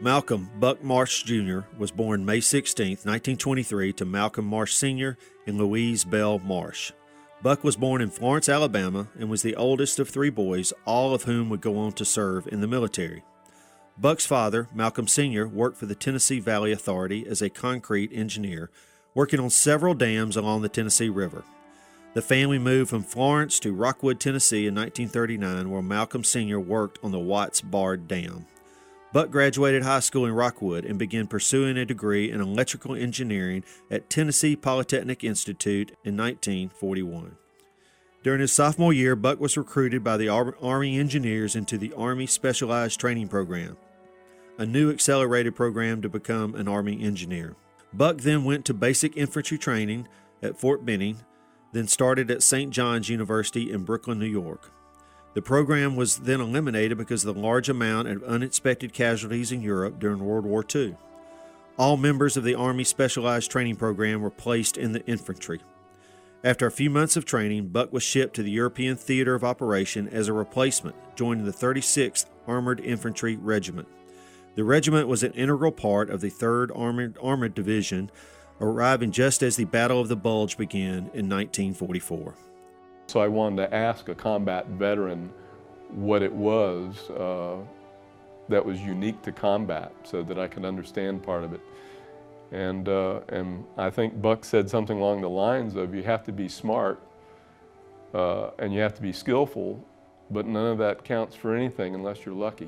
Malcolm Buck Marsh Jr. was born May 16, 1923, to Malcolm Marsh Sr. and Louise Bell Marsh. Buck was born in Florence, Alabama, and was the oldest of three boys, all of whom would go on to serve in the military. Buck's father, Malcolm Sr., worked for the Tennessee Valley Authority as a concrete engineer, working on several dams along the Tennessee River. The family moved from Florence to Rockwood, Tennessee in 1939, where Malcolm Sr. worked on the Watts Bard Dam. Buck graduated high school in Rockwood and began pursuing a degree in electrical engineering at Tennessee Polytechnic Institute in 1941. During his sophomore year, Buck was recruited by the Army Engineers into the Army Specialized Training Program, a new accelerated program to become an Army engineer. Buck then went to basic infantry training at Fort Benning, then started at St. John's University in Brooklyn, New York. The program was then eliminated because of the large amount of unexpected casualties in Europe during World War II. All members of the Army Specialized Training Program were placed in the infantry. After a few months of training, Buck was shipped to the European Theater of Operation as a replacement, joining the 36th Armored Infantry Regiment. The regiment was an integral part of the 3rd Armored Division, arriving just as the Battle of the Bulge began in 1944. So I wanted to ask a combat veteran what it was that was unique to combat so that I could understand part of it. And I think Buck said something along the lines of, you have to be smart and you have to be skillful, but none of that counts for anything unless you're lucky.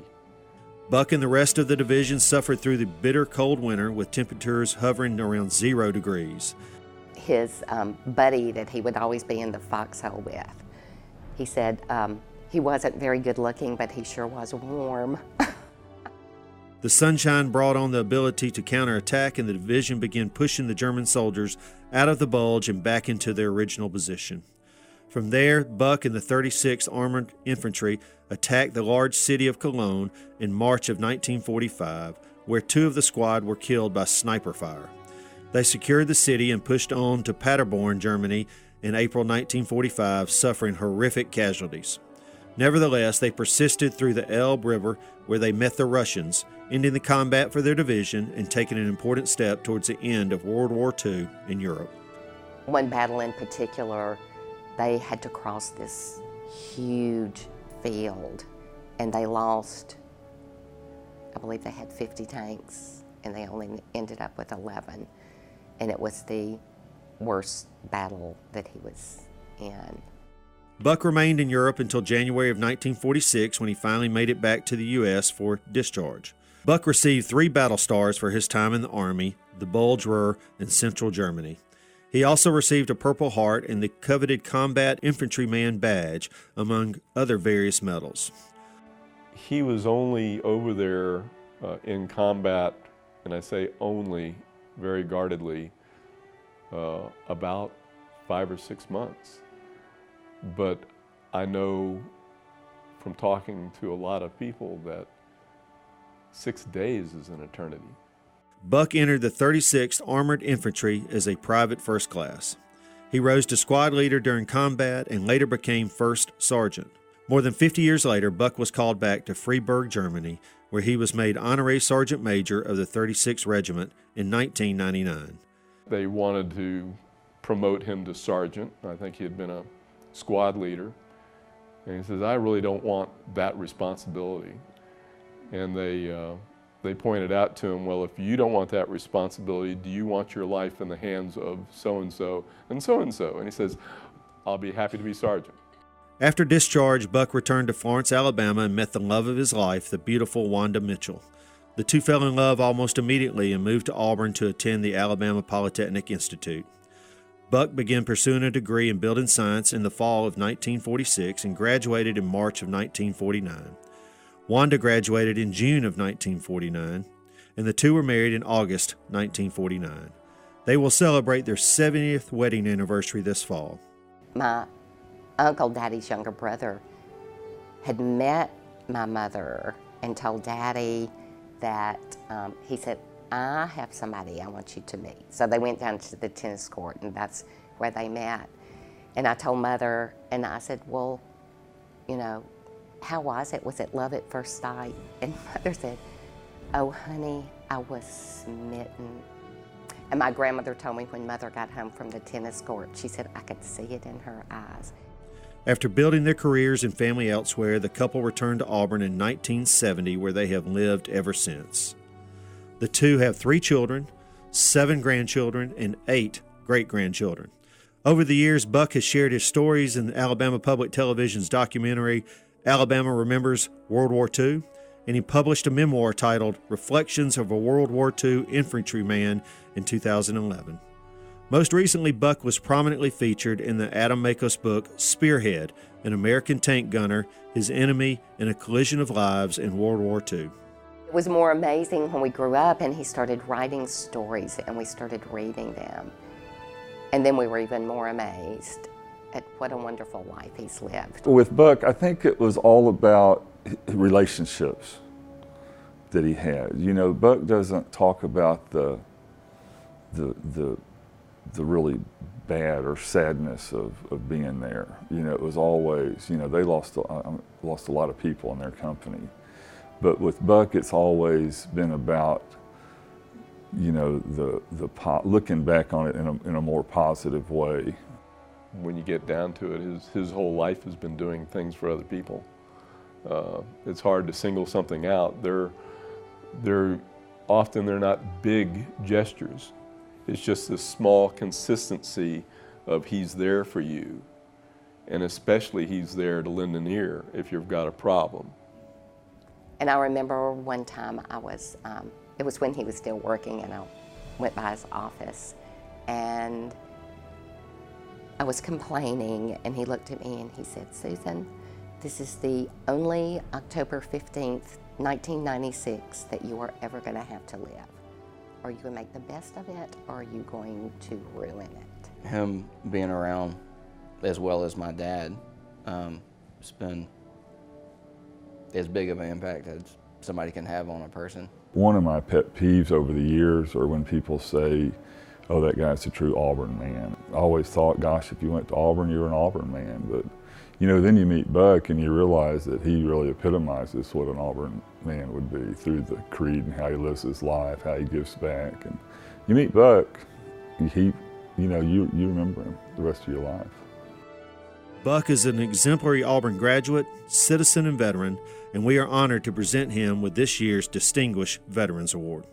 Buck and the rest of the division suffered through the bitter cold winter with temperatures hovering around 0 degrees. His buddy that he would always be in the foxhole with, he said he wasn't very good looking, but he sure was warm. The sunshine brought on the ability to counterattack, and the division began pushing the German soldiers out of the bulge and back into their original position. From there, Buck and the 36th Armored Infantry attacked the large city of Cologne in March of 1945, where 2 of the squad were killed by sniper fire. They secured the city and pushed on to Paderborn, Germany in April 1945, suffering horrific casualties. Nevertheless, they persisted through the Elbe River, where they met the Russians, ending the combat for their division and taking an important step towards the end of World War II in Europe. One battle in particular, they had to cross this huge field, and they lost, I believe they had 50 tanks, and they only ended up with 11. And it was the worst battle that he was in. Buck remained in Europe until January of 1946, when he finally made it back to the U.S. for discharge. Buck received 3 battle stars for his time in the Army, the Bulge Ruhr in Central Germany. He also received a Purple Heart and the coveted Combat Infantryman Badge, among other various medals. He was only over there in combat, and I say only, very guardedly, about 5 or 6 months. But I know from talking to a lot of people that 6 days is an eternity. Buck entered the 36th Armored Infantry as a private first class. He rose to squad leader during combat and later became first sergeant. More than 50 years later, Buck was called back to Freiburg, Germany, where he was made honorary sergeant major of the 36th Regiment in 1999. They wanted to promote him to sergeant. I think he had been a squad leader. And he says, I really don't want that responsibility. And they pointed out to him, well, if you don't want that responsibility, do you want your life in the hands of so-and-so and so-and-so? And he says, I'll be happy to be sergeant. After discharge, Buck returned to Florence, Alabama, and met the love of his life, the beautiful Wanda Mitchell. The two fell in love almost immediately and moved to Auburn to attend the Alabama Polytechnic Institute. Buck began pursuing a degree in building science in the fall of 1946 and graduated in March of 1949. Wanda graduated in June of 1949, and the two were married in August 1949. They will celebrate their 70th wedding anniversary this fall. My uncle, Daddy's younger brother, had met my mother and told Daddy that he said, I have somebody I want you to meet. So they went down to the tennis court, and that's where they met. And I told Mother, and I said, well, you know, how was it? Was it love at first sight? And Mother said, Oh, honey, I was smitten. And my grandmother told me when Mother got home from the tennis court, she said I could see it in her eyes. After building their careers and family elsewhere, the couple returned to Auburn in 1970, where they have lived ever since. The two have 3 children, 7 grandchildren, and 8 great-grandchildren. Over the years, Buck has shared his stories in Alabama Public Television's documentary, Alabama Remembers World War II, and he published a memoir titled Reflections of a World War II Infantryman in 2011. Most recently, Buck was prominently featured in the Adam Makos book Spearhead, an American tank gunner, his enemy in a collision of lives in World War II. It was more amazing when we grew up and he started writing stories and we started reading them. And then we were even more amazed at what a wonderful life he's lived. With Buck, I think it was all about relationships that he had. You know, Buck doesn't talk about the really bad or sadness of being there. You know, it was always, you know, they lost a lot of people in their company. But with Buck, it's always been about, you know, looking back on it in a more positive way. When you get down to it, his whole life has been doing things for other people. It's hard to single something out. They're not big gestures. It's just this small consistency of he's there for you, and especially he's there to lend an ear if you've got a problem. And I remember one time it was when he was still working, and I went by his office and I was complaining, and he looked at me and he said, "Susan, this is the only October 15th, 1996 that you are ever going to have to live. Are you going to make the best of it, or are you going to ruin it?" Him being around, as well as my dad, it's been as big of an impact as somebody can have on a person. One of my pet peeves over the years are when people say, "Oh, that guy's a true Auburn man." I always thought, gosh, if you went to Auburn, you were an Auburn man. But, you know, then you meet Buck and you realize that he really epitomizes what an Auburn man would be through the creed and how he lives his life, how he gives back. And you meet Buck, you remember him the rest of your life. Buck is an exemplary Auburn graduate, citizen, and veteran, and we are honored to present him with this year's Distinguished Veterans Award.